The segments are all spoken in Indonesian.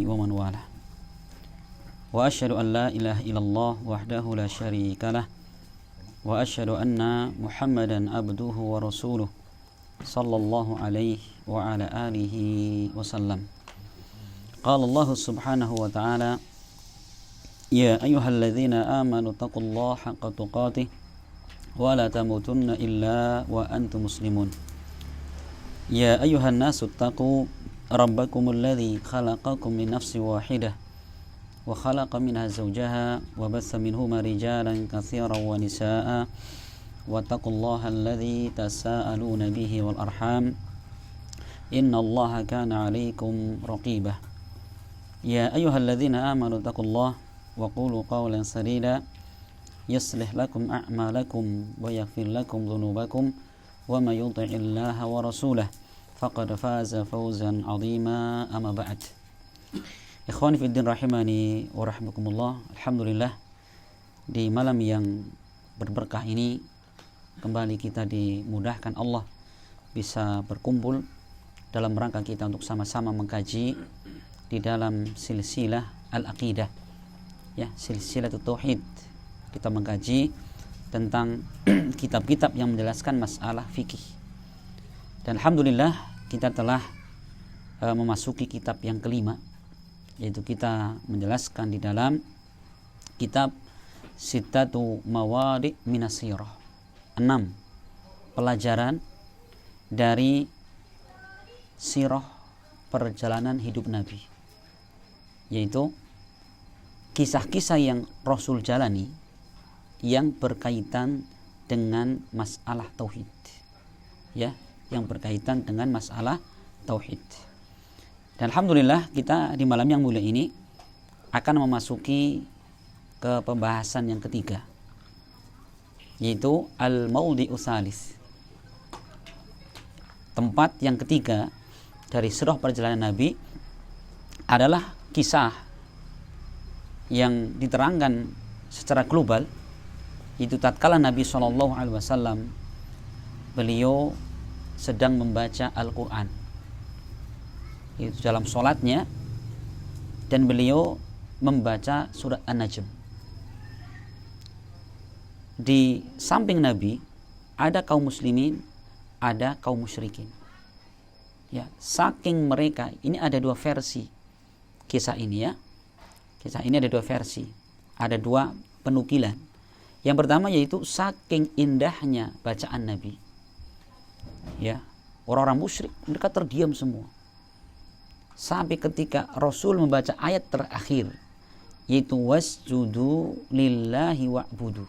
ومن والاه وأشهد أن لا إله إلا الله وحده لا شريك له وأشهد أن محمدا عبده ورسوله صلى الله عليه وعلى آله وسلم. قال الله سبحانه وتعالى يا أيها الذين آمنوا اتقوا الله حق تقاته ولا تموتن إلا وأنتم مسلمون. يا أيها الناس اتقوا ربكم الذي خلقكم من نفس واحدة وخلق منها زوجها وبث منهما رجالا كثيرا ونساء واتقوا الله الذي تساءلون به والأرحام إن الله كان عليكم رقيبا. يا أيها الذين آمنوا اتقوا الله وقولوا قولا سديدا يصلح لكم أعمالكم ويغفر لكم ذنوبكم ومن يطع الله ورسوله فقد فاز فوزا عظيما. أما بعد. Ikhwani fiddin rahimani wa rahmakumullah. Alhamdulillah, di malam yang berberkah ini kembali kita dimudahkan Allah bisa berkumpul dalam rangka kita untuk sama-sama mengkaji di dalam silsilah al-aqidah, ya, silsilah tauhid. Kita mengkaji tentang kitab-kitab yang menjelaskan masalah fikih. Dan alhamdulillah kita telah memasuki kitab yang kelima, yaitu kita menjelaskan di dalam kitab Sittatu Mawadi' Minas Sirah, 6 pelajaran dari sirah perjalanan hidup Nabi, yaitu kisah-kisah yang Rasul jalani yang berkaitan dengan masalah tauhid, ya, yang berkaitan dengan masalah tauhid. Dan alhamdulillah kita di malam yang mulia ini akan memasuki ke pembahasan yang ketiga, yaitu al-maudhi'u tsalis, tempat yang ketiga dari sirah perjalanan Nabi adalah kisah yang diterangkan secara global, itu tatkala Nabi SAW beliau sedang membaca Al-Quran, itu dalam sholatnya, dan beliau membaca surat An-Najm. Di samping Nabi ada kaum muslimin, ada kaum musyrikin. Ya, saking mereka, ini ada dua versi kisah ini, ya. Kisah ini ada dua versi, ada dua penukilan. Yang pertama yaitu saking indahnya bacaan Nabi, ya, orang-orang musyrik mereka terdiam semua. Sampai ketika Rasul membaca ayat terakhir, yaitu wasjudu lillahi wa'budu,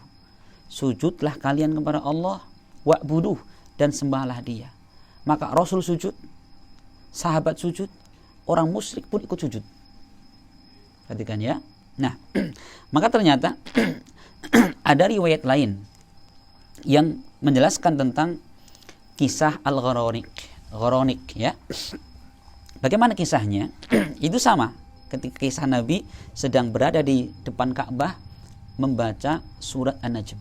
sujudlah kalian kepada Allah, wa'budu, dan sembahlah Dia. Maka Rasul sujud, sahabat sujud, orang musyrik pun ikut sujud. Perhatikan, ya. Nah, maka ternyata ada riwayat lain yang menjelaskan tentang kisah Al-Gharanik, ya. Bagaimana kisahnya? Itu sama ketika kisah Nabi sedang berada di depan Ka'bah membaca surat An-Najm.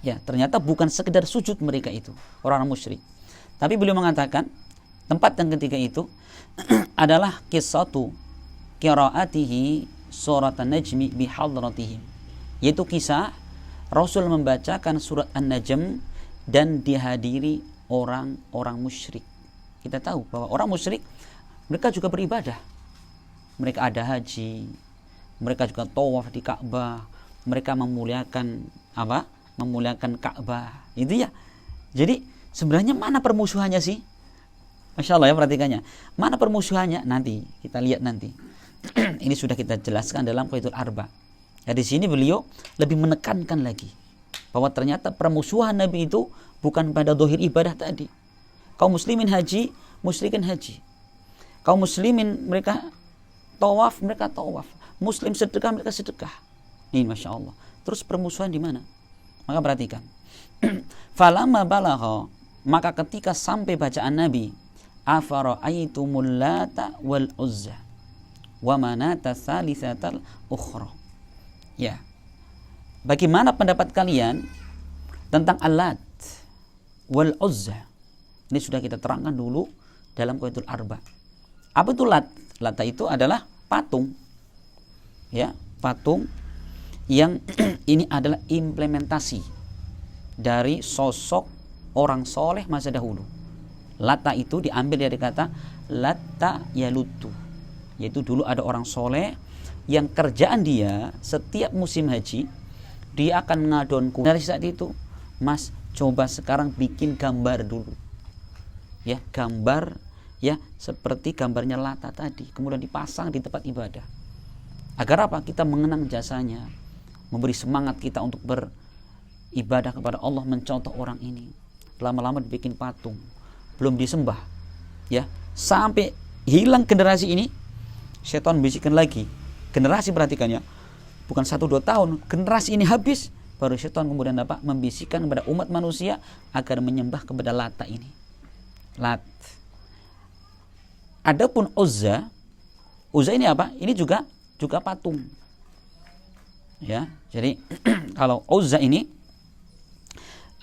Ya, ternyata bukan sekedar sujud mereka itu, orang-orang musyrik. Tapi beliau mengatakan tempat yang ketiga itu adalah qissatu qiraatihi surat An-Najmi bihadratihim, yaitu kisah Rasul membacakan surat An-Najm dan dihadiri orang-orang musyrik. Kita tahu bahwa orang musyrik mereka juga beribadah, mereka ada haji, mereka juga tawaf di Ka'bah, mereka memuliakan apa? Memuliakan Ka'bah, itu ya. Jadi sebenarnya mana permusuhannya sih? Masya Allah, ya, perhatikannya. Mana permusuhannya? Nanti kita lihat nanti. Ini sudah kita jelaskan dalam Qaidul Arba. Ya, di sini beliau lebih menekankan lagi bahwa ternyata permusuhan Nabi itu bukan pada zahir ibadah tadi. Kaum muslimin haji, musyrikin haji. Kaum muslimin mereka tawaf, mereka tawaf. Muslim sedekah, mereka sedekah. Ini Masya Allah. Terus permusuhan di mana? Maka perhatikan. Falamma balagha, maka ketika sampai bacaan Nabi, afara'aitumul lata wal uzza wa manata tsalitsatal ukhra. Ya. Bagaimana pendapat kalian tentang Al-Lat wal Uzza? Ini sudah kita terangkan dulu dalam Qaidul Arba. Apa itu Lat? Lat itu adalah patung, ya, patung yang ini adalah implementasi dari sosok orang soleh masa dahulu. Lata itu diambil dari kata Latta yalutu, yaitu dulu ada orang soleh yang kerjaan dia setiap musim haji dia akan ngadonku. Dari saat itu, Mas, coba sekarang bikin gambar dulu, ya, gambar, ya, seperti gambarnya Lata tadi, kemudian dipasang di tempat ibadah. Agar apa? Kita mengenang jasanya, memberi semangat kita untuk beribadah kepada Allah, mencontoh orang ini. Lama-lama dibikin patung, belum disembah, ya, sampai hilang generasi ini. Setan bisikkan lagi generasi, perhatikan ya, bukan 1-2 tahun, generasi ini habis, baru setan kemudian dapat membisikkan kepada umat manusia agar menyembah kepada Lata ini, Lat. Adapun Uzza ini apa? Ini juga patung, ya. Jadi kalau Uzza ini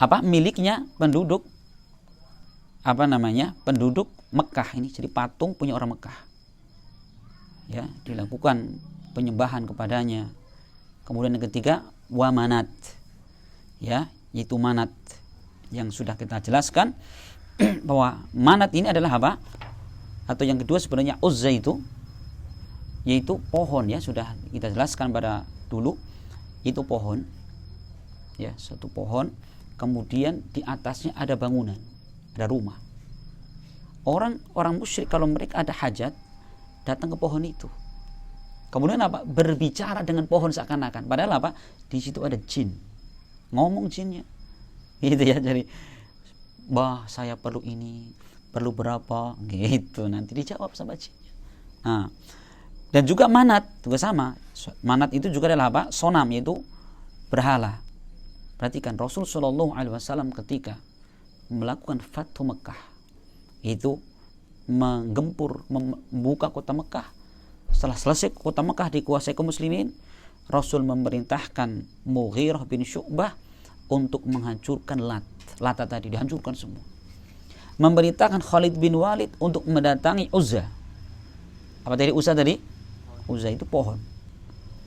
apa, miliknya penduduk penduduk Mekah ini, jadi patung punya orang Mekah, ya, dilakukan penyembahan kepadanya. Kemudian yang ketiga wa Manat, ya, yaitu Manat yang sudah kita jelaskan bahwa Manat ini adalah apa? Atau yang kedua sebenarnya Uzza itu yaitu pohon, ya, sudah kita jelaskan pada dulu, itu pohon, ya, satu pohon, kemudian di atasnya ada bangunan, ada rumah. Orang musyrik kalau mereka ada hajat datang ke pohon itu. Kemudian apa? Berbicara dengan pohon seakan-akan. Padahal apa? Di situ ada jin. Ngomong jinnya. Gitu ya. Jadi, "Bah, saya perlu ini, perlu berapa?" Gitu. Nanti dijawab sama jinnya. Nah, dan juga Manat juga sama. Manat itu juga adalah apa? Sonam, yaitu berhala. Perhatikan Rasul Shallallahu Alaihi Wasallam ketika melakukan Fathu Mekah, itu menggempur, membuka kota Mekah. Setelah selesai kota Mekah dikuasai kaum muslimin, Rasul memerintahkan Mughirah bin Syu'bah untuk menghancurkan Lata tadi, dihancurkan semua. Memerintahkan Khalid bin Walid untuk mendatangi Uzza. Apa tadi Uzza tadi? Uzza itu pohon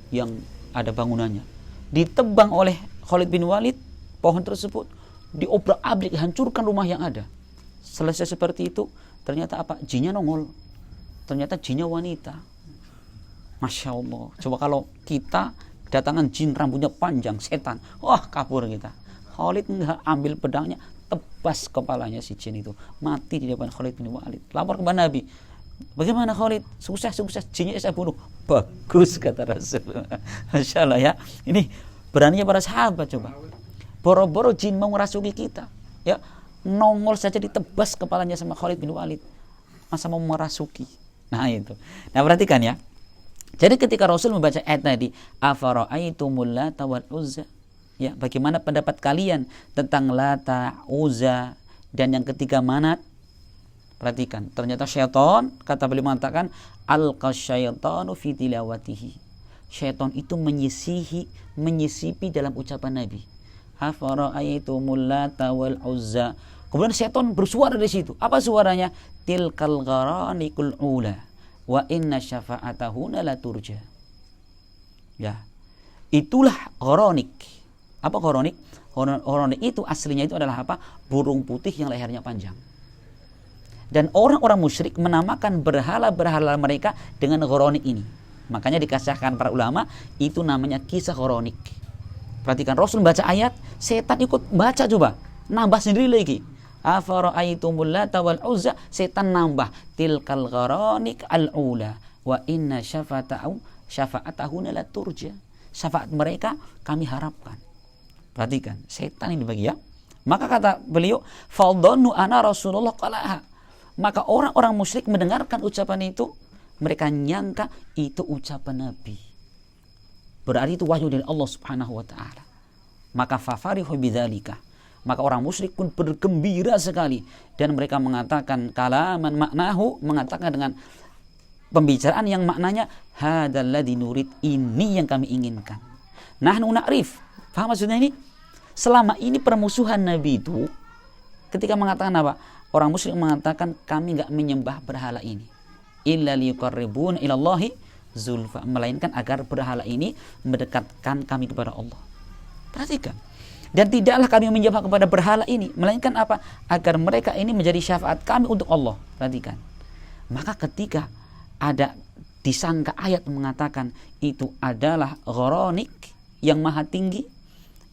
yang ada bangunannya. Ditebang oleh Khalid bin Walid, pohon tersebut diobrak-abrik, hancurkan rumah yang ada. Selesai seperti itu, ternyata apa? Jinnya nongol. Ternyata jinnya wanita. Masya Allah. Coba kalau kita kedatangan jin rambutnya panjang, setan, wah, kabur kita. Khalid enggak, ambil pedangnya, tebas kepalanya si jin itu, mati di depan Khalid bin Walid. Lapor kepada Nabi, "Bagaimana Khalid? Sukses, jinnya saya bunuh." Bagus, kata Rasul. Masya Allah, ya. Ini beraninya para sahabat. Coba, boro-boro jin mau merasuki kita, ya, nongol saja ditebas kepalanya sama Khalid bin Walid, masa mau merasuki. Nah itu. Nah perhatikan ya. Jadi ketika Rasul membaca ayat tadi, afara'aitumul Lata wal Uzza, ya, bagaimana pendapat kalian tentang Lata, Uzza, dan yang ketiga Manat? Perhatikan, ternyata syaitan, kata beliau mengatakan, alqasyaitanu fi tilawatihi. Syaitan itu menyisipi dalam ucapan Nabi. Afara'aitumul Lata wal Uzza. Kemudian syaitan bersuara di situ. Apa suaranya? Tilkal gharanikul ula wa inna syafa'atahuna la turja. Ya. Itulah gharanik. Apa gharanik? Gharanik itu aslinya itu adalah apa? Burung putih yang lehernya panjang. Dan orang-orang musyrik menamakan berhala-berhala mereka dengan gharanik ini. Makanya dikasihkan para ulama, itu namanya kisah gharanik. Perhatikan, Rasul baca ayat, setan ikut baca, coba nambah sendiri lagi. Afara'aitumul Lata wal Uzza, setan nambah tilkal gharanik al-ula wa inna syafa'atahuna la turja. Syafaat mereka kami harapkan. Perhatikan, setan ini bagi, ya. Maka kata beliau, fadhannu ana Rasulullah qalaha. Maka orang-orang musyrik mendengarkan ucapan itu, mereka nyangka itu ucapan Nabi. Berarti itu wahyu dari Allah Subhanahu wa taala. Maka fafarihu bidzalika. Maka orang musyrik pun bergembira sekali dan mereka mengatakan kalaman maknahu, mengatakan dengan pembicaraan yang maknanya hadzal ladzi nurid, ini yang kami inginkan. Nahnu na'rif. Paham maksudnya ini? Selama ini permusuhan Nabi itu ketika mengatakan apa? Orang musyrik mengatakan kami enggak menyembah berhala ini. Illa liyuqarribuna ilallahi zulfa, melainkan agar berhala ini mendekatkan kami kepada Allah. Perhatikan. Dan tidaklah kami menyembah kepada berhala ini, melainkan apa? Agar mereka ini menjadi syafaat kami untuk Allah. Perhatikan. Maka ketika ada disangka ayat mengatakan itu adalah ghoronik yang maha tinggi,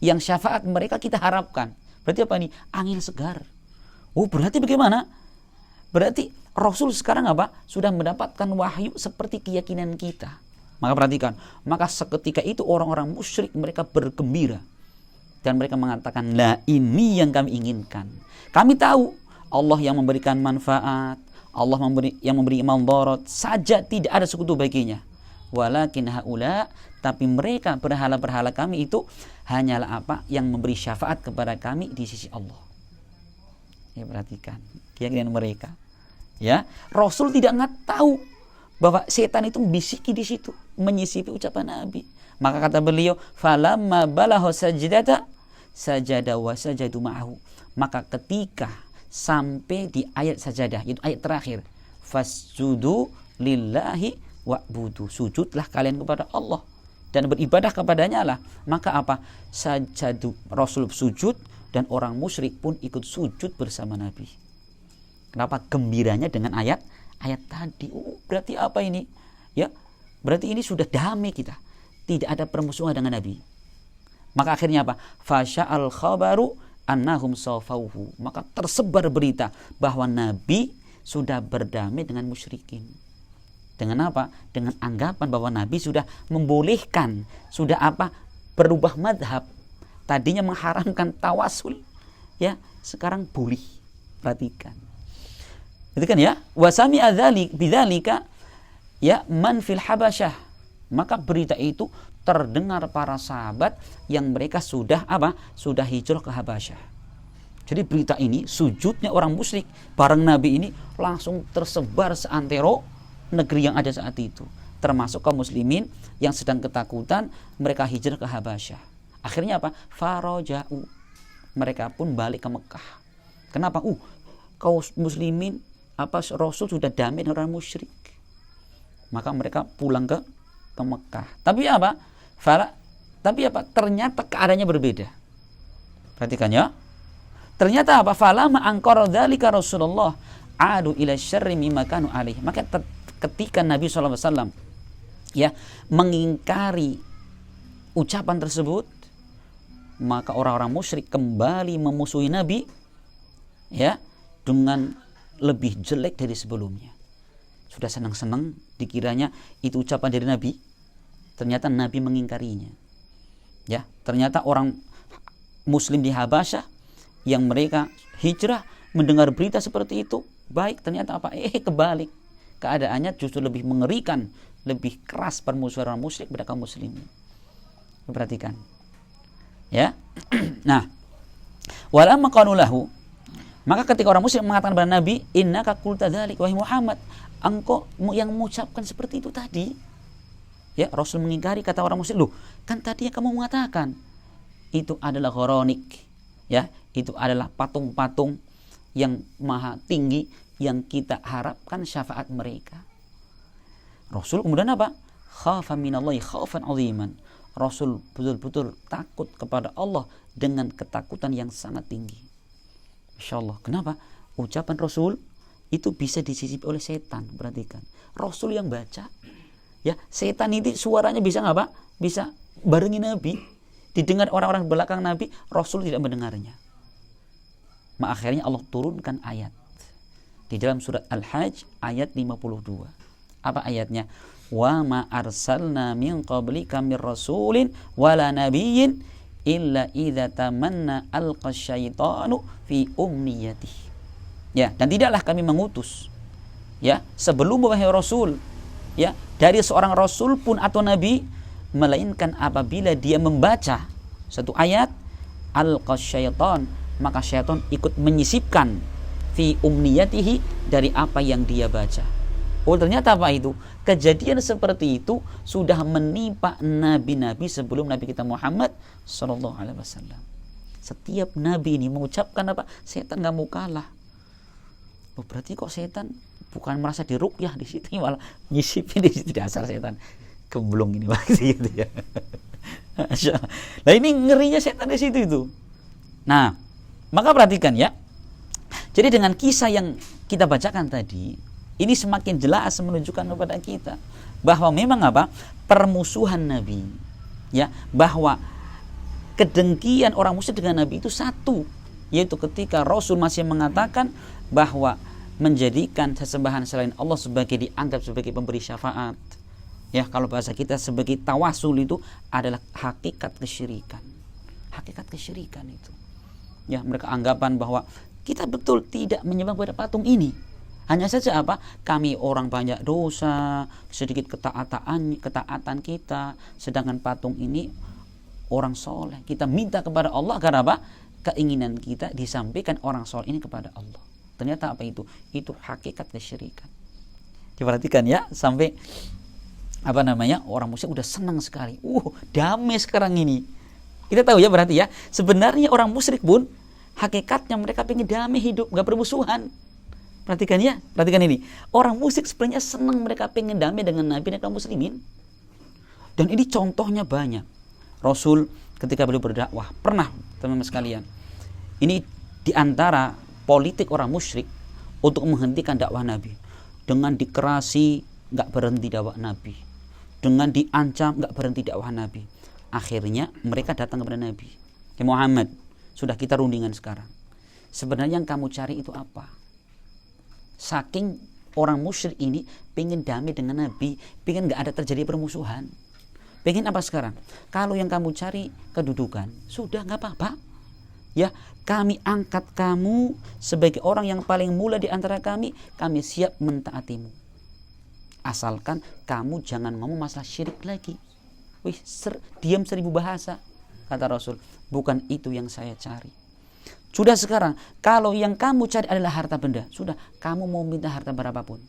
yang syafaat mereka kita harapkan. Berarti apa ini? Angin segar. Oh, berarti bagaimana? Berarti Rasul sekarang apa? Sudah mendapatkan wahyu seperti keyakinan kita. Maka perhatikan, maka seketika itu orang-orang musyrik mereka bergembira. Dan mereka mengatakan, lah ini yang kami inginkan. Kami tahu Allah yang memberikan manfaat, Allah yang memberi madarat saja, tidak ada sekutu baginya. Walakin haula, tapi mereka berhala-berhala kami itu hanyalah apa? Yang memberi syafaat kepada kami di sisi Allah. Ya, perhatikan keyakinan mereka. Ya, Rasul tidak tahu bahwa setan itu bisiki di situ, menyisipi ucapan Nabi. Maka kata beliau, falamma balagha sajdata sajada wa sajadu ma'ahu. Maka ketika sampai di ayat sajadah, itu ayat terakhir, fasjudu lillahi wa'budu, sujudlah kalian kepada Allah dan beribadah kepadanya lah. Maka apa? Sajadu, Rasul sujud dan orang musyrik pun ikut sujud bersama Nabi. Kenapa? Gembiranya dengan ayat tadi. Berarti apa ini? Ya, berarti ini sudah damai kita. Tidak ada permusuhan dengan Nabi. Maka akhirnya apa? Fasya'al khabaru annahum sawfauhu. Maka tersebar berita bahwa Nabi sudah berdamai dengan musyrikin. Dengan apa? Dengan anggapan bahwa Nabi sudah membolehkan, sudah apa? Berubah madhab. Tadinya mengharamkan tawasul, ya, sekarang boleh. Perhatikan. Itu kan ya? Wasami adzalik bidzalika ya man fil habasyah. Maka berita itu terdengar para sahabat yang mereka sudah apa? Sudah hijrah ke Habasyah. Jadi berita ini, sujudnya orang musyrik bareng Nabi ini langsung tersebar seantero negeri yang ada saat itu. Termasuk kaum muslimin yang sedang ketakutan, mereka hijrah ke Habasyah. Akhirnya apa? Faraja'u. Mereka pun balik ke Mekah. Kenapa? Kaum muslimin apa Rasul sudah damai dengan orang musyrik. Maka mereka pulang ke Mekah. Tapi apa? Ternyata keadaannya berbeda. Perhatikan ya. Ternyata apa? Falama angkara dzalika Rasulullah adu ila syarri mimma kanu alaihi. Maka ketika Nabi SAW ya mengingkari ucapan tersebut, maka orang-orang musyrik kembali memusuhi Nabi ya dengan lebih jelek dari sebelumnya. Sudah senang-senang dikiranya itu ucapan dari Nabi, ternyata Nabi mengingkarinya. Ya, ternyata orang muslim di Habasyah yang mereka hijrah mendengar berita seperti itu, baik, ternyata apa? Kebalik. Keadaannya justru lebih mengerikan, lebih keras permusuhan orang musyrik pada kaum muslimin. Perhatikan. Ya. Nah, walamma qalu lahu, maka ketika orang musyrik mengatakan kepada Nabi, innaka qulta dzalik wahai Muhammad, engkau yang mengucapkan seperti itu tadi. Ya, Rasul mengingkari, kata orang musyrik, loh, kan tadi yang kamu mengatakan itu adalah ghoronik. Ya, itu adalah patung-patung yang maha tinggi yang kita harapkan syafaat mereka. Rasul kemudian apa? Khafa minallahi khaufan 'aziman. Rasul betul-betul takut kepada Allah dengan ketakutan yang sangat tinggi. Insyaallah. Kenapa? Ucapan Rasul itu bisa disisipi oleh setan. Perhatikan. Rasul yang baca, ya, setan itu suaranya bisa nggak, Pak? Bisa barengi Nabi, didengar orang-orang belakang Nabi, Rasul tidak mendengarnya. Maka akhirnya Allah turunkan ayat di dalam surat Al-Hajj ayat 52. Apa ayatnya? Wa ma arsalna min qablika mir rasulin wala nabiyyin illa idza tamanna alqa syaitanu fi umniyatihi. Ya, dan tidaklah kami mengutus ya sebelum wahai Rasul ya dari seorang rasul pun atau nabi melainkan apabila dia membaca satu ayat alqa syaitan, maka syaitan ikut menyisipkan fi umniyatihi dari apa yang dia baca. Oh, ternyata apa itu? Kejadian seperti itu sudah menimpa nabi-nabi sebelum Nabi kita Muhammad sallallahu alaihi wasallam. Setiap nabi ini mengucapkan apa? Setan enggak mau kalah. Oh, berarti kok setan bukan merasa diruqyah di situ, malah nyisipin di situ, dasar setan gemblong ini gitu ya. Nah ini ngerinya setan di situ itu. Nah, maka perhatikan ya. Jadi dengan kisah yang kita bacakan tadi, ini semakin jelas menunjukkan kepada kita bahwa memang permusuhan Nabi, ya, bahwa kedengkian orang musyrik dengan Nabi itu satu, yaitu ketika Rasul masih mengatakan bahwa menjadikan sesembahan selain Allah dianggap sebagai pemberi syafaat. Ya, kalau bahasa kita sebagai tawasul itu adalah hakikat kesyirikan. Hakikat kesyirikan itu. Ya, mereka anggapan bahwa kita betul tidak menyembah pada patung ini. Hanya saja kami orang banyak dosa, sedikit ketaatan kita, sedangkan patung ini orang soleh. Kita minta kepada Allah agar keinginan kita disampaikan orang soleh ini kepada Allah. Ternyata itu? Itu hakikat kesyirikan. Diperhatikan ya, sampai orang musyrik udah senang sekali. Damai sekarang ini. Kita tahu ya, berarti ya, sebenarnya orang musyrik pun hakikatnya mereka pengen damai hidup, gak bermusuhan. Perhatikan ya, perhatikan ini. Orang musyrik sebenarnya senang, mereka pengen damai dengan Nabi dan kaum muslimin. Dan ini contohnya banyak. Rasul ketika beliau berdakwah pernah, teman-teman sekalian, ini diantara politik orang musyrik untuk menghentikan dakwah Nabi. Dengan dikerasi, gak berhenti dakwah Nabi. Dengan diancam, gak berhenti dakwah Nabi. Akhirnya mereka datang kepada Nabi. Ya Muhammad, sudah kita rundingan sekarang. Sebenarnya yang kamu cari itu apa? Saking orang musyrik ini pengen damai dengan Nabi, pengen gak ada terjadi permusuhan. Pengen apa sekarang? Kalau yang kamu cari kedudukan, sudah gak apa-apa. Ya, kami angkat kamu sebagai orang yang paling mulia di antara kami siap mentaatimu. Asalkan kamu jangan ngomong masalah syirik lagi. Diam 1000 bahasa, kata Rasul. Bukan itu yang saya cari. Sudah sekarang, kalau yang kamu cari adalah harta benda, sudah, kamu mau minta harta berapapun,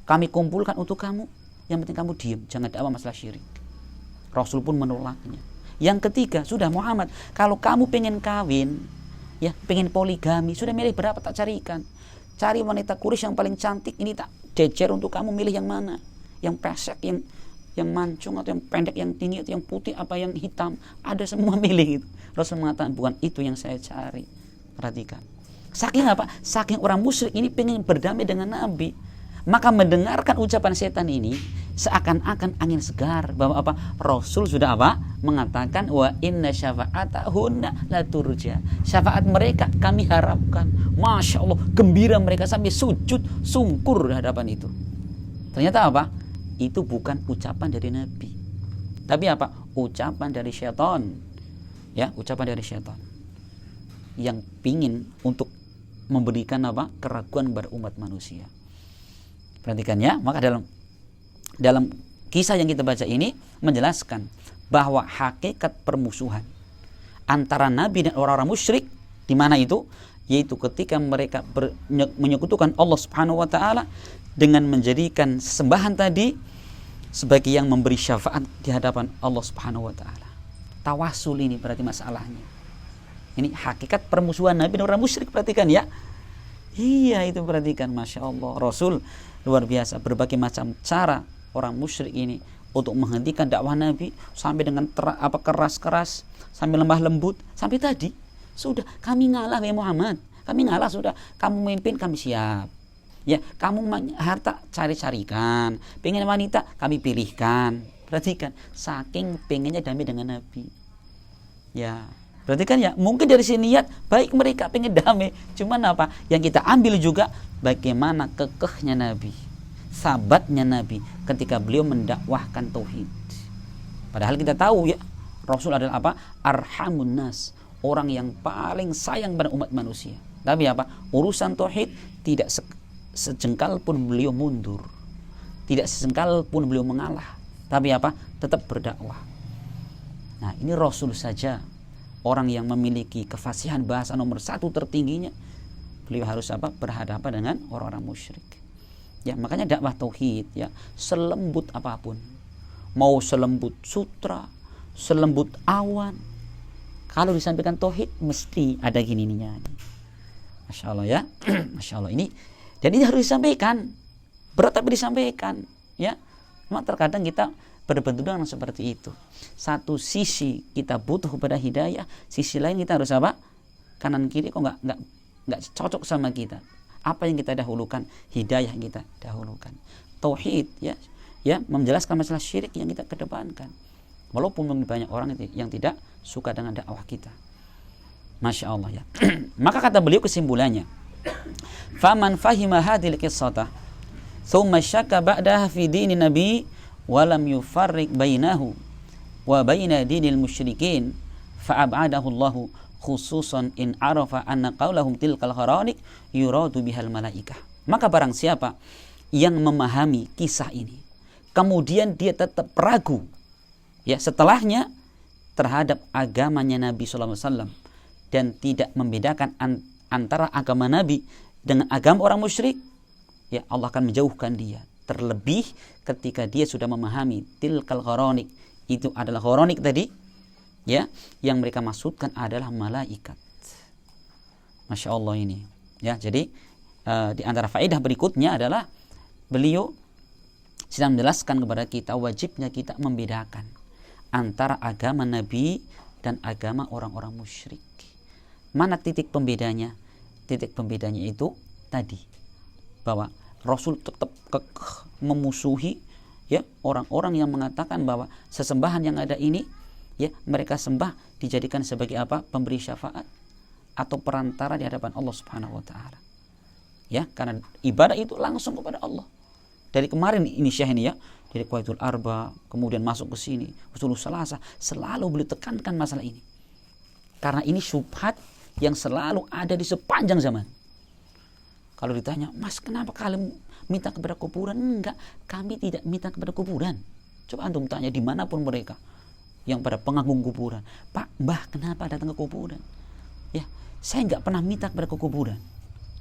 kami kumpulkan untuk kamu. Yang penting kamu diam, jangan dakwah masalah syirik. Rasul pun menolaknya. Yang ketiga, sudah Muhammad, kalau kamu pengen kawin, ya, pengen poligami, sudah milih berapa tak carikan. Cari wanita Quraisy yang paling cantik, ini tak jejer untuk kamu, milih yang mana? Yang pesek, yang mancung, atau yang pendek, yang tinggi, atau yang putih, apa yang hitam, ada semua milih gitu. Rasul mengatakan bukan itu yang saya cari. Perhatikan. Saking Saking orang musyrik ini pengen berdamai dengan Nabi, maka mendengarkan ucapan setan ini seakan-akan angin segar bahwa Rasul sudah mengatakan wa inna syafa'atahunna la turja. Syafaat mereka kami harapkan. Masya Allah, gembira mereka sampai sujud sungkur di hadapan itu. Ternyata itu bukan ucapan dari Nabi, tapi ucapan dari syaitan. Ya, ucapan dari syaitan yang pingin untuk memberikan keraguan pada umat manusia. Perhatikan ya, maka dalam kisah yang kita baca ini menjelaskan bahwa hakikat permusuhan antara Nabi dan orang-orang musyrik di mana itu, yaitu ketika mereka menyekutukan Allah Subhanahu wa taala dengan menjadikan sembahan tadi sebagai yang memberi syafaat di hadapan Allah Subhanahu wa taala. Tawasul ini berarti masalahnya. Ini hakikat permusuhan Nabi dan orang musyrik, perhatikan ya. Iya, itu perhatikan, Masya Allah. Rasul luar biasa, berbagai macam cara orang musyrik ini untuk menghentikan dakwah Nabi, sampai dengan keras-keras, sampai lemah lembut, sampai tadi sudah kami ngalah ya Muhammad, kami ngalah sudah, kamu memimpin kami siap. Ya, kamu harta cari-carikan, pengen wanita kami pilihkan. Perhatikan, saking pengennya damai dengan Nabi. Ya, perhatikan ya, mungkin dari sini niat baik mereka pengen damai, cuman yang kita ambil juga bagaimana kekehnya Nabi, sabatnya Nabi ketika beliau mendakwahkan tauhid. Padahal kita tahu ya, Rasul adalah arhamun nas, orang yang paling sayang pada umat manusia. Tapi urusan tauhid tidak sejengkal pun beliau mundur, tidak sejengkal pun beliau mengalah, tapi tetap berdakwah. Nah, ini Rasul saja, orang yang memiliki kefasihan bahasa nomor 1 tertingginya, beliau harus berhadapan dengan orang-orang musyrik. Ya, makanya dakwah tauhid ya, selembut apapun, mau selembut sutra, selembut awan, kalau disampaikan tauhid mesti ada gini-gininya. Masya Allah ya. Masya Allah, ini dan ini harus disampaikan. Berat tapi disampaikan, ya. Memang terkadang kita berbenturan seperti itu. Satu sisi kita butuh kepada hidayah, sisi lain kita harus apa? Kanan kiri kok nggak cocok sama kita. Apa yang kita dahulukan? Hidayah yang kita dahulukan. Tauhid, ya, menjelaskan masalah syirik yang kita kedepankan. Walaupun banyak orang yang tidak suka dengan dakwah kita. Masya Allah, ya. Maka kata beliau kesimpulannya, faman fahima hadhil qissata thumma syakka ba'daha fi dini nabi walam yufarriq bainahu wa baina dinil musyrikin fa'ab'adahu Allahu khususan in arafa anna qawlahum tilkal kharanik yuradu bihal malaikah. Maka barang siapa yang memahami kisah ini kemudian dia tetap ragu, ya, setelahnya terhadap agamanya Nabi SAW dan tidak membedakan antara agama Nabi dengan agama orang musyrik, ya, Allah akan menjauhkan dia. Terlebih ketika dia sudah memahami tilkal kharanik, itu adalah kharanik tadi, ya, yang mereka maksudkan adalah malaikat. Masya Allah ini, ya. Jadi di antara faedah berikutnya adalah beliau sedang menjelaskan kepada kita wajibnya kita membedakan antara agama Nabi dan agama orang-orang musyrik. Mana titik pembedanya? Titik pembedanya itu tadi, bahwa Rasul tetap memusuhi, ya, orang-orang yang mengatakan bahwa sesembahan yang ada ini, ya, mereka sembah dijadikan sebagai apa? Pemberi syafaat atau perantara di hadapan Allah Subhanahu wa taala. Ya, karena ibadah itu langsung kepada Allah. Dari kemarin ini Syekh ini, ya, dari Qaitul Arba kemudian masuk ke sini, Usul Salasa, selalu beliau tekankan masalah ini. Karena ini syubhat yang selalu ada di sepanjang zaman. Kalau ditanya, Mas, kenapa kalian minta kepada kuburan? Enggak, kami tidak minta kepada kuburan. Coba antum tanya dimanapun mereka yang pada pengagung kuburan, Pak, Mbah, kenapa datang ke kuburan? Ya, saya enggak pernah minta kepada kuburan.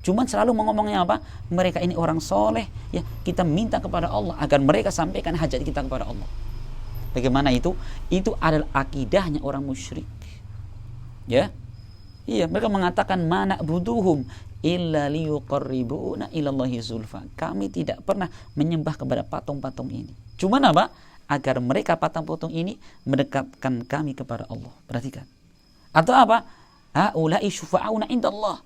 Cuman selalu ngomongnya apa? Mereka ini orang soleh, ya, kita minta kepada Allah agar mereka sampaikan hajat kita kepada Allah. Bagaimana itu? Itu adalah akidahnya orang musyrik. Ya, iya, mereka mengatakan mana buduhum illa liyuqarribuna ilallahi zulfa. Kami tidak pernah menyembah kepada patung-patung ini. Cuman apa? Agar mereka patung-patung ini mendekatkan kami kepada Allah. Perhatikan. Atau apa? Haula'i syufa'una indallah.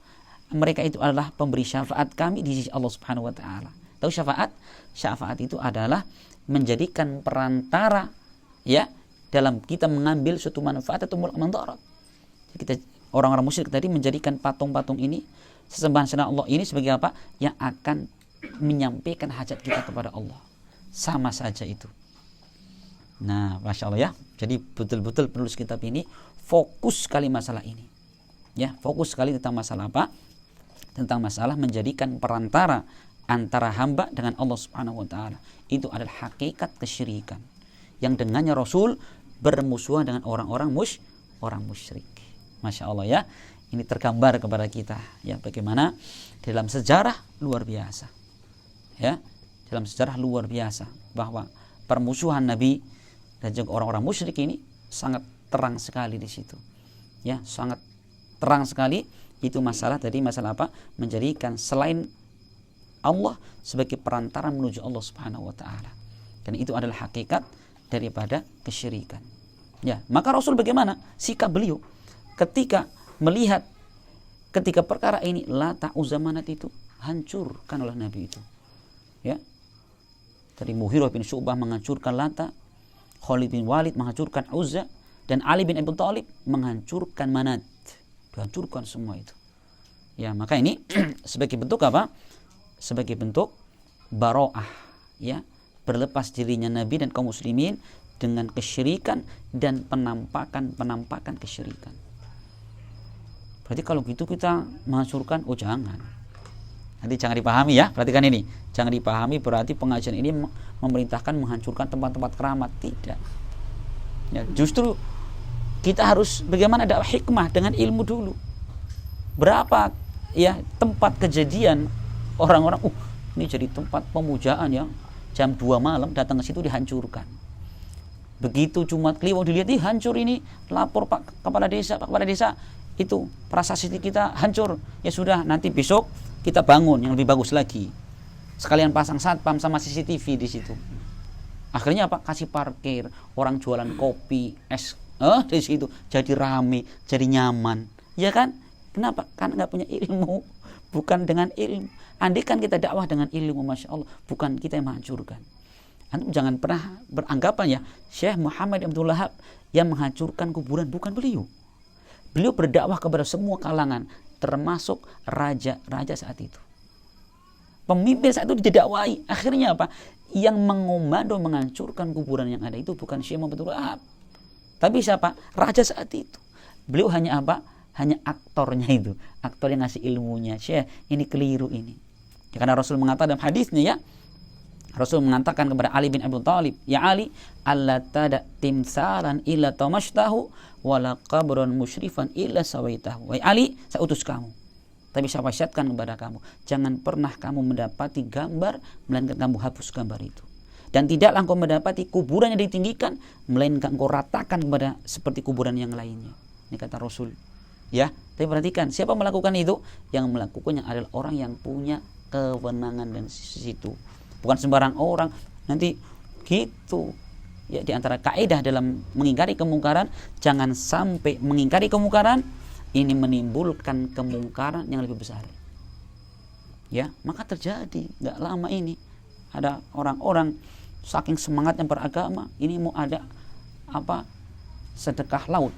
Mereka itu adalah pemberi syafaat kami di sisi Allah Subhanahu wa taala. Tahu syafaat? Syafaat itu adalah menjadikan perantara, ya, dalam kita mengambil suatu manfaat atau mudarat. Kita orang-orang musyrik tadi menjadikan patung-patung ini, sesembahan selain Allah ini sebagai apa? Yang akan menyampaikan hajat kita kepada Allah. Sama saja itu. Nah, Masya Allah, ya. Jadi betul-betul penulis kitab ini fokus sekali masalah ini. Ya, fokus sekali tentang masalah apa? Tentang masalah menjadikan perantara antara hamba dengan Allah Subhanahu wa taala. Itu adalah hakikat kesyirikan yang dengannya Rasul bermusuhan dengan orang musyrik. Masya Allah, ya. Ini tergambar kepada kita, ya, bagaimana dalam sejarah luar biasa, ya, dalam sejarah luar biasa bahwa permusuhan Nabi dan juga orang-orang musyrik ini sangat terang sekali di situ, ya, sangat terang sekali. Itu masalah tadi, masalah apa? Menjadikan selain Allah sebagai perantara menuju Allah Subhanahu wa taala. Dan itu adalah hakikat daripada kesyirikan. Ya, maka Rasul bagaimana sikap beliau ketika melihat ketika perkara ini Lata Uzza Manat itu hancurkan oleh Nabi itu. Ya. Dari Mughirah bin Syu'bah menghancurkan Lata, Khalid bin Walid menghancurkan Uzza, dan Ali bin Abi Thalib menghancurkan Manat. Dihancurkan semua itu. Ya, maka ini sebagai bentuk apa? Sebagai bentuk baro'ah, ya, berlepas dirinya Nabi dan kaum muslimin dengan kesyirikan dan penampakan kesyirikan. Berarti kalau gitu kita menghancurkan, oh jangan. Nanti jangan dipahami, ya, perhatikan ini. Jangan dipahami berarti pengajian ini memerintahkan menghancurkan tempat-tempat keramat, tidak. Ya, justru kita harus bagaimana ada hikmah dengan ilmu dulu. Berapa, ya, tempat kejadian orang-orang, ini jadi tempat pemujaan, ya, jam 2 malam datang ke situ dihancurkan. Begitu Jumat Kliwon dilihat, hancur ini, lapor Pak Kepala Desa, itu prasasti kita hancur. Ya sudah, nanti besok kita bangun yang lebih bagus lagi. sekalian pasang satpam sama CCTV di situ. Akhirnya apa? Kasih parkir, orang jualan kopi, es, di situ jadi rame, jadi nyaman, ya kan? Kenapa? Karena nggak punya ilmu, bukan dengan ilmu. Andai kan kita dakwah dengan ilmu, masya Allah, bukan kita yang menghancurkan. Antum jangan pernah beranggapan ya Syekh Muhammad Abdul Wahab yang menghancurkan kuburan, bukan beliau. Beliau berdakwah kepada semua kalangan, termasuk raja-raja saat itu. Pemimpin saat itu didakwai. Akhirnya apa? Yang mengomando menghancurkan kuburan yang ada itu bukan Syekh Muhammad Abdul Wahab, tapi siapa? Raja saat itu. Beliau hanya apa? Hanya aktornya itu, aktor yang ngasih ilmunya. Syekh, ini keliru ini. Ya, karena Rasul mengatakan dalam hadisnya ya, Rasul mengatakan kepada Ali bin Abi Thalib, ya Ali, alla tada timsalan illa tamashtahu wala qabran musyrifan illa sawaitahu. Wahai Ali, saya utus kamu, tapi saya wasiatkan kepada kamu, jangan pernah kamu mendapati gambar melainkan kamu hapus gambar itu. Dan tidaklah engkau mendapati kuburan yang ditinggikan melainkan engkau ratakan kepada seperti kuburan yang lainnya. Ini kata Rasul. Ya, tapi perhatikan, siapa melakukan itu? Yang melakukannya adalah orang yang punya kewenangan dan situ. Bukan sembarang orang. Nanti gitu. Ya, di antara kaidah dalam mengingkari kemungkaran, jangan sampai mengingkari kemungkaran ini menimbulkan kemungkaran yang lebih besar. Ya, maka terjadi enggak lama ini ada orang-orang saking semangatnya beragama, ini mau ada apa? Sedekah laut.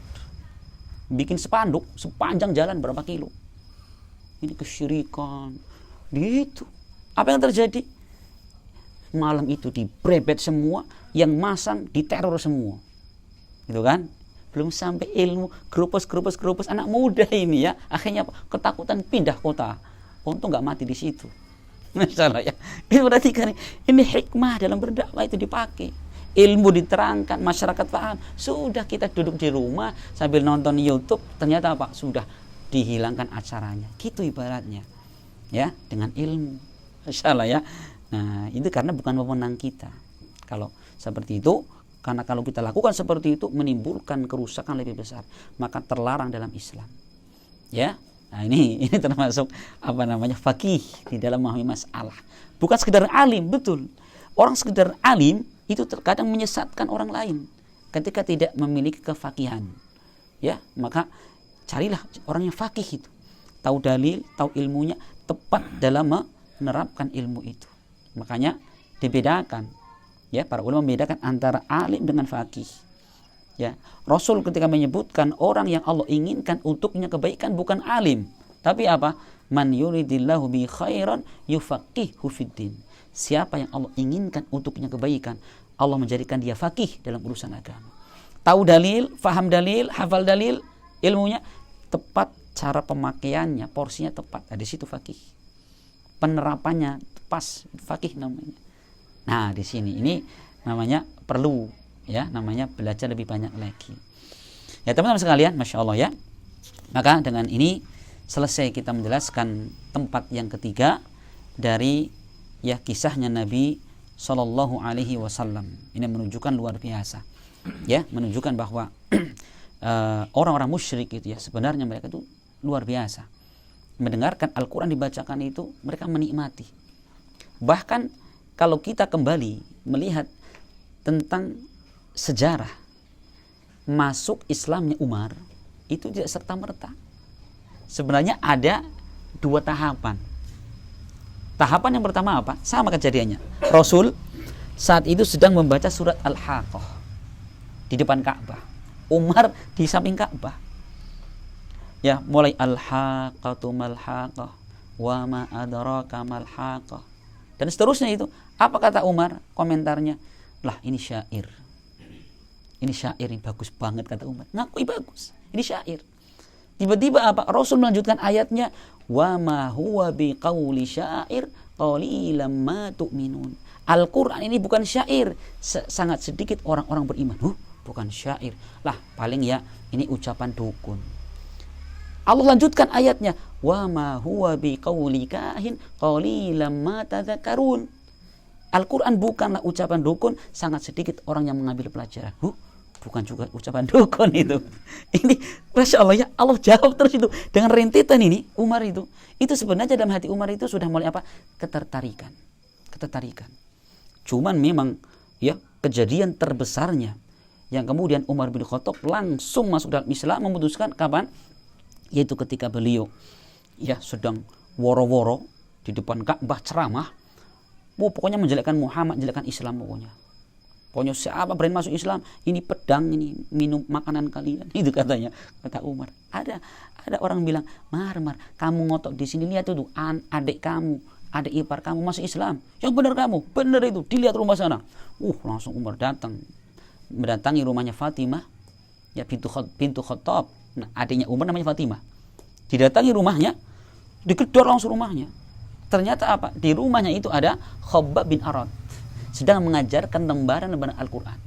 Bikin spanduk sepanjang jalan berapa kilo. Ini kesyirikan. Gitu. Apa yang terjadi? Malam itu dibrebet semua, yang masang diteror semua. Gitu kan? Belum sampai ilmu, gerupus anak muda ini ya. Akhirnya ketakutan pindah kota. Untung nggak mati di situ. Masalah ya. Ini berarti kan ini hikmah dalam berdakwah itu dipakai. Ilmu diterangkan, masyarakat paham. Sudah kita duduk di rumah sambil nonton YouTube, ternyata apa? Sudah dihilangkan acaranya. Gitu ibaratnya. Ya, dengan ilmu. Insyaallah ya. Nah, itu karena bukan wewenang kita. Kalau seperti itu, karena kalau kita lakukan seperti itu menimbulkan kerusakan lebih besar, maka terlarang dalam Islam. Ya. Nah, ini termasuk faqih di dalam memahami masalah. Bukan sekedar alim, betul. Orang sekedar alim itu terkadang menyesatkan orang lain ketika tidak memiliki kefakihan. Ya, maka carilah orang yang fakih itu. Tahu dalil, tahu ilmunya, tepat dalam menerapkan ilmu itu. Makanya dibedakan. Ya, para ulama membedakan antara alim dengan fakih. Ya, Rasul ketika menyebutkan orang yang Allah inginkan untuknya kebaikan bukan alim, tapi apa? Man yuridillahu bi khairan yufaqihu fiddin. Siapa yang Allah inginkan untuknya kebaikan, Allah menjadikan dia faqih dalam urusan agama. Tahu dalil, faham dalil, hafal dalil, ilmunya tepat, cara pemakaiannya, porsinya tepat. Nah, di situ faqih. Penerapannya pas, faqih namanya. Nah, di sini ini namanya perlu ya, namanya belajar lebih banyak lagi. Ya, teman-teman sekalian, Masya Allah ya. Maka dengan ini selesai kita menjelaskan tempat yang ketiga dari ya kisahnya Nabi Sallallahu Alaihi Wasallam. Ini menunjukkan luar biasa, ya, menunjukkan bahwa orang-orang musyrik itu ya sebenarnya mereka itu luar biasa. Mendengarkan Al-Quran dibacakan itu mereka menikmati. Bahkan kalau kita kembali melihat tentang sejarah masuk Islamnya Umar itu tidak serta-merta. Sebenarnya ada dua tahapan. Tahapan yang pertama apa? Sama kejadiannya. Rasul saat itu sedang membaca surat Al-Haqqah di depan Ka'bah. Umar di samping Ka'bah. Ya, mulai Al-Haqqatu mal-Haqqah wa ma adraka mal-Haqqah. Dan seterusnya itu. Apa kata Umar? Komentarnya, lah ini syair. Ini syair, ini bagus banget kata Umar. Ngakui bagus. Ini syair. Tiba-tiba apa? Rasul melanjutkan ayatnya, wa ma huwa biqauli syair qalilan ma tu'minun. Al-Qur'an ini bukan syair, sangat sedikit orang-orang beriman. Bukan syair. Lah, paling ya ini ucapan dukun. Allah lanjutkan ayatnya, wa ma huwa biqauli kahin qalilan ma tadhakkarun. Al-Qur'an bukanlah ucapan dukun, sangat sedikit orang yang mengambil pelajaran. Bukan juga ucapan dukun itu. Ini Masya Allah ya, Allah jawab terus itu dengan rentetan ini. Umar itu sebenarnya dalam hati Umar itu sudah mulai apa? Ketertarikan. ketertarikan. Cuman memang ya kejadian terbesarnya yang kemudian Umar bin Khattab langsung masuk dalam Islam memutuskan kapan? Yaitu ketika beliau ya sedang woro-woro di depan Ka'bah ceramah, pokoknya menjelekkan Muhammad, menjelekkan Islam pokoknya. Pokoknya siapa berani masuk Islam, ini pedang, ini minum makanan kalian. Itu katanya, kata Umar. Ada orang bilang, Mar, kamu ngotot di sini, lihat itu adik kamu, adik ipar kamu masuk Islam. Yang benar kamu, benar itu, dilihat rumah sana. Langsung Umar mendatangi rumahnya Fatimah, ya pintu Khattab. Nah, adiknya Umar namanya Fatimah. Didatangi rumahnya, digedor langsung rumahnya. Ternyata apa? Di rumahnya itu ada Khabbab bin Arad, sedang mengajarkan lembaran-lembaran Al-Quran.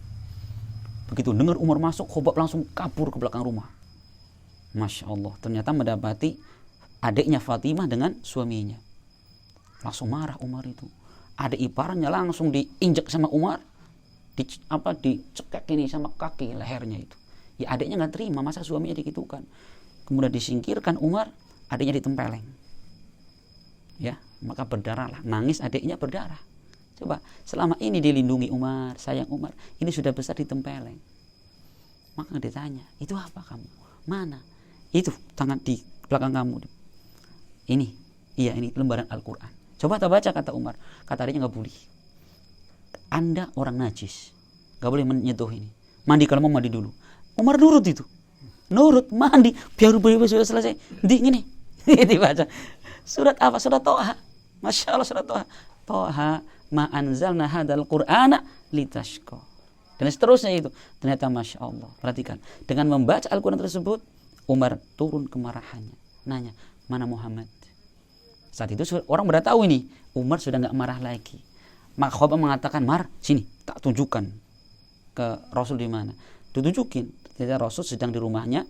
Begitu dengar Umar masuk, Khabbab langsung kabur ke belakang rumah. Masya Allah, ternyata mendapati adiknya Fatimah dengan suaminya. Langsung marah Umar itu. Adik iparnya langsung diinjak sama Umar, dicekek ini sama kaki lehernya itu. Ya adiknya nggak terima, masa suaminya digitukan. Kemudian disingkirkan Umar, adiknya ditempeleng. Ya, maka berdarahlah, nangis adiknya berdarah. Coba, selama ini dilindungi Umar, sayang Umar, ini sudah besar ditempeleng. Maka ditanya, itu apa kamu? Mana? Itu tangan di belakang kamu. Ini lembaran Al-Quran. Coba tak baca, kata Umar. Kata adiknya, nggak boleh. Anda orang najis, nggak boleh menyentuh ini. Mandi, kalau mau mandi dulu. Umar nurut itu. Nurut, mandi, biar sudah selesai. Ini dibaca. Surat apa? Surat Toha. Masya Allah, surat Toha. Toha ma anzalna hadzal qur'ana litashqa. Dan seterusnya itu. Ternyata Masya Allah, perhatikan, dengan membaca Al-Quran tersebut, Umar turun kemarahannya, nanya, mana Muhammad? Saat itu orang sudah tahu ini, Umar sudah nggak marah lagi. Maka Khabbab mengatakan, Mar, sini, tak tunjukkan ke Rasul di mana. Ditunjukin, ternyata Rasul sedang di rumahnya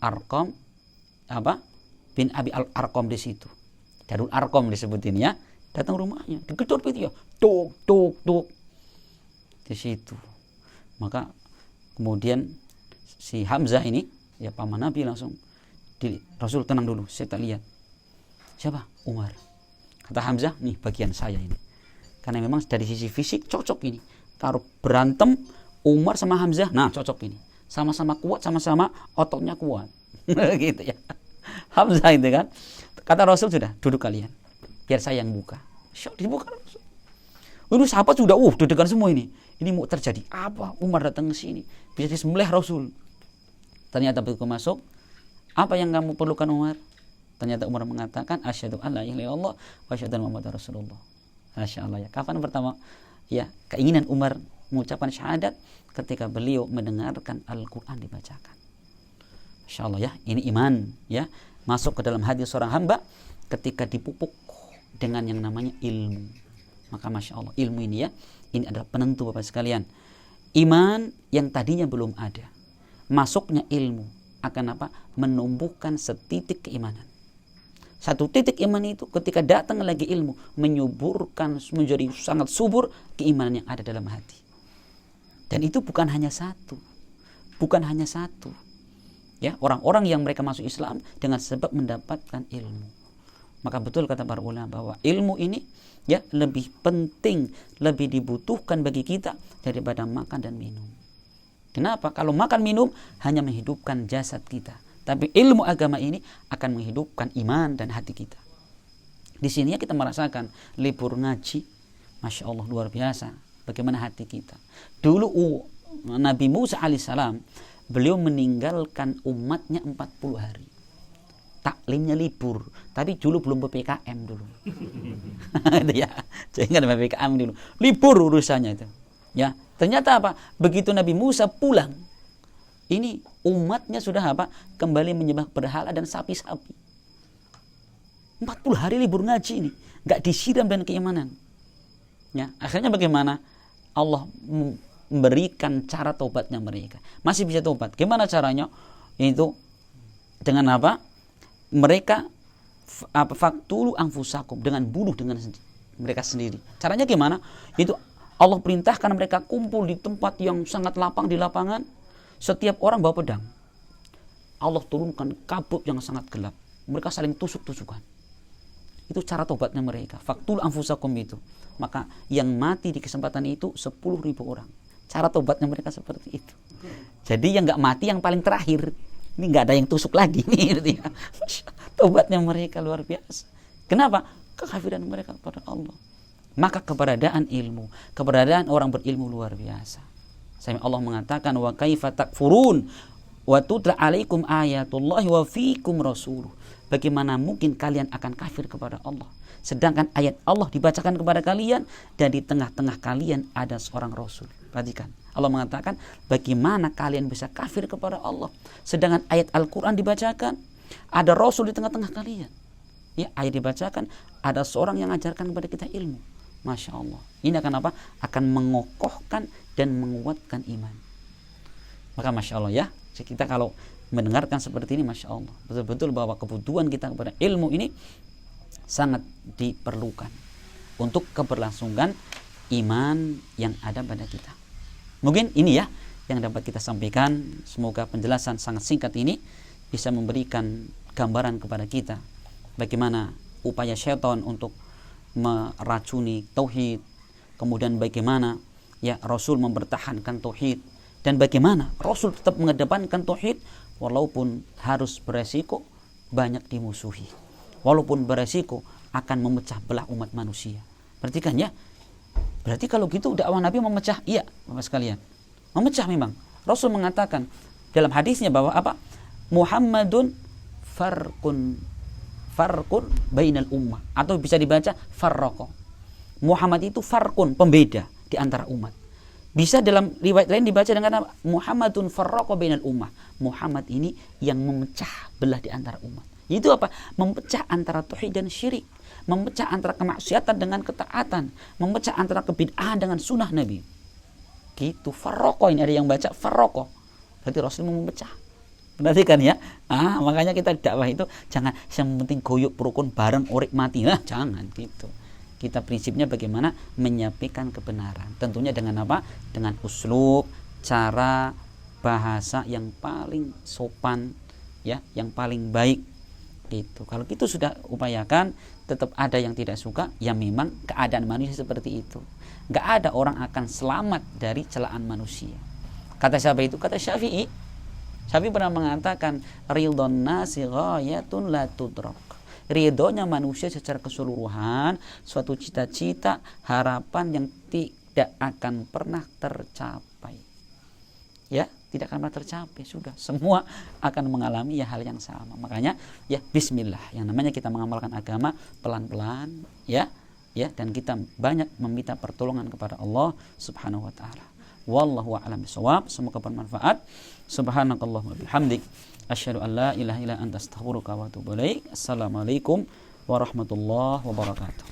Arqam bin Abi Arqam di situ. Darul Arqam disebutin ya. Datang rumahnya, digedor pintu ya, tuk di situ. Maka kemudian si Hamzah ini, ya paman Nabi, langsung Rasul, tenang dulu, saya tak lihat. Siapa? Umar. Kata Hamzah, nih bagian saya ini. Karena memang dari sisi fisik cocok ini. Kalau berantem Umar sama Hamzah, nah cocok ini. Sama-sama kuat, sama-sama ototnya kuat. Gitu ya. Hamzah itu kan. Kata Rasul, sudah duduk kalian, biar saya yang buka. Dibuka Rasul. Ini sahabat sudah dudukkan semua ini. Ini mau terjadi apa? Umar datang ke sini, bisa disembelih Rasul. Ternyata begitu masuk, apa yang kamu perlukan Umar? Ternyata Umar mengatakan, asyhadu an la ilaha illallah wa asyhadu anna Muhammadar Rasulullah. Masya Allah ya. Kapan pertama ya keinginan Umar mengucapkan syahadat? Ketika beliau mendengarkan Al-Quran dibacakan. Masya Allah ya. Ini iman ya, masuk ke dalam hati seorang hamba ketika dipupuk dengan yang namanya ilmu. Maka Masya Allah, ilmu ini ya, ini adalah penentu Bapak sekalian. Iman yang tadinya belum ada, masuknya ilmu akan menumbuhkan setitik keimanan. Satu titik iman itu ketika datang lagi ilmu, menyuburkan, menjadi sangat subur keimanan yang ada dalam hati. Dan itu bukan hanya satu. Ya, orang-orang yang mereka masuk Islam dengan sebab mendapatkan ilmu. Maka betul kata para ulama bahwa ilmu ini ya lebih penting, lebih dibutuhkan bagi kita daripada makan dan minum. Kenapa? Kalau makan minum hanya menghidupkan jasad kita, tapi ilmu agama ini akan menghidupkan iman dan hati kita. Di sini kita merasakan libur ngaji, Masya Allah luar biasa. Bagaimana hati kita. Dulu Nabi Musa alaihissalam, beliau meninggalkan umatnya 40 hari. Taklimnya libur, tapi dulu belum PPKM dulu. Itu ya, jangan PPKM dulu. Libur urusannya itu. Ya, ternyata begitu Nabi Musa pulang, ini umatnya sudah kembali menyembah berhala dan sapi-sapi. 40 hari libur ngaji ini, enggak disiram dan keimanan. Ya, akhirnya bagaimana? Allah memberikan cara tobatnya mereka. Masih bisa tobat. Gimana caranya? Itu dengan mereka faktulu anfusakum, dengan bunuh dengan mereka sendiri. Caranya gimana? Itu Allah perintahkan mereka kumpul di tempat yang sangat lapang di lapangan. Setiap orang bawa pedang. Allah turunkan kabut yang sangat gelap. Mereka saling tusuk-tusukan. Itu cara tobatnya mereka. Faktul anfusakum itu. Maka yang mati di kesempatan itu 10.000 orang. Cara tobatnya mereka seperti itu. Jadi yang nggak mati yang paling terakhir. Ini nggak ada yang tusuk lagi nih. Tobatnya mereka luar biasa. Kenapa? Kekafiran mereka kepada Allah. Maka keberadaan ilmu, keberadaan orang berilmu luar biasa. Sampai Allah mengatakan wa kaifa takfurun wa tutla alaikum ayatullahi wa fiikum rasuluh. Bagaimana mungkin kalian akan kafir kepada Allah sedangkan ayat Allah dibacakan kepada kalian dan di tengah-tengah kalian ada seorang rasul. Perhatikan. Allah mengatakan bagaimana kalian bisa kafir kepada Allah sedangkan ayat Al-Qur'an dibacakan, ada rasul di tengah-tengah kalian. Ya, ayat dibacakan, ada seorang yang mengajarkan kepada kita ilmu. Masya Allah. Ini akan apa? Akan mengokohkan dan menguatkan iman. Maka Masya Allah ya, kita kalau mendengarkan seperti ini, Masya Allah, betul-betul bahwa kebutuhan kita kepada ilmu ini sangat diperlukan untuk keberlangsungan iman yang ada pada kita. Mungkin ini ya yang dapat kita sampaikan. Semoga penjelasan sangat singkat ini bisa memberikan gambaran kepada kita bagaimana upaya syaitan untuk meracuni tauhid, kemudian bagaimana ya Rasul mempertahankan tauhid, dan bagaimana Rasul tetap mengedepankan tauhid walaupun harus beresiko banyak dimusuhi, walaupun beresiko akan memecah belah umat manusia. Perhatikan ya. Berarti kalau gitu dakwah Nabi memecah, iya Bapak sekalian, memecah memang. Rasul mengatakan dalam hadisnya bahwa apa? Muhammadun farqun bainal ummah, atau bisa dibaca farraqa. Muhammad itu farqun, pembeda di antara umat. Bisa dalam riwayat lain dibaca dengan apa? Muhammadun farraqa bainal ummah. Muhammad ini yang memecah belah di antara umat. Itu apa? Memecah antara tauhid dan syirik, memecah antara kemaksiatan dengan ketaatan, memecah antara kebid'ahan dengan sunnah Nabi. Gitu, farraqa, ini ada yang baca farraqa. Berarti Rasul mau memecah. Perhatikan ya. Makanya kita dakwah itu jangan yang penting goyuk rukun bareng urip mati. Jangan gitu. Kita prinsipnya bagaimana menyampaikan kebenaran. Tentunya dengan apa? Dengan uslub, cara, bahasa yang paling sopan ya, yang paling baik gitu. Kalau itu sudah upayakan, tetap ada yang tidak suka, ya memang keadaan manusia seperti itu. Enggak ada orang akan selamat dari celaan manusia. Kata siapa itu? Kata Syafi'i. Syafi'i pernah mengatakan ridhon nasi ghayatun la tudrak. Ridhonya manusia secara keseluruhan suatu cita-cita, harapan yang tidak akan pernah tercapai. Ya, tidak akan pernah tercapai. Sudah, semua akan mengalami ya hal yang sama. Makanya ya bismillah. Yang namanya kita mengamalkan agama pelan-pelan ya, dan kita banyak meminta pertolongan kepada Allah Subhanahu wa taala. Wallahu a'lam bishawab. Semoga bermanfaat. Subhanakallahumma bihamdik asyhadu an la ilaha illa anta astaghfiruka wa atubu ilaik. Assalamualaikum warahmatullahi wabarakatuh.